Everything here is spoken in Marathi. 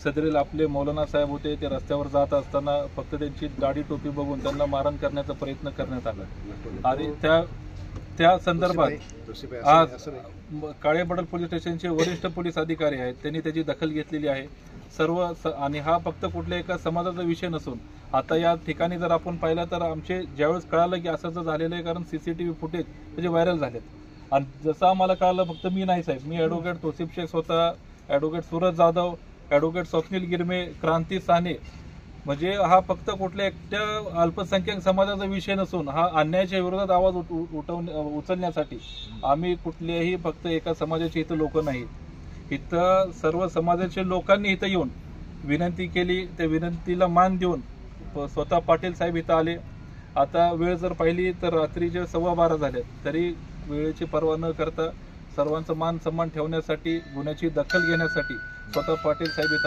सदरील आपले मौलाना साहेब होते, ते रस्त्यावर जात असताना फक्त त्यांची दाढी टोपी बघून त्यांना मारहाण करण्याचा प्रयत्न करण्यात आला आणि त्या संदर्भात आज काळेबडल पोलीस स्टेशनचे वरिष्ठ पोलीस अधिकारी आहेत, त्यांनी त्याची दखल घेतलेली आहे आणि हा फक्त कुठल्या एका समाजाचा विषय नसून आता या ठिकाणी जर आपण पाहिलं तर आमचे ज्यावेळेस कळालं की असं झालेलं आहे, कारण CCTV फुटेज म्हणजे व्हायरल झालेत आणि जसं आम्हाला कळालं, फक्त मी नाही साहेब, मी ॲडव्होकेट तौसिफ शेख स्वतः, ॲडव्होकेट सूरज जाधव, ॲडव्होकेट स्वप्नील गिरमे, क्रांती साने, म्हणजे हा फक्त कुठल्या एकट्या अल्पसंख्याक समाजाचा विषय नसून हा अन्यायाच्या विरोधात आवाज उचलण्यासाठी आम्ही कुठल्याही फक्त एका समाजाचे इथं लोक नाहीत, इथं सर्व समाजाच्या लोकांनी इथं येऊन विनंती केली, त्या विनंतीला मान देऊन स्वतः पाटील साहेब इथं आले. आता वेळ जर पाहिली तर रात्रीचे 12:15 झाले, तरी वेळेची पर्वा न करता सर्वांचा मान सन्मान ठेवण्यासाठी, गुन्ह्याची दखल घेण्यासाठी स्वतः पाटील साहेब इथं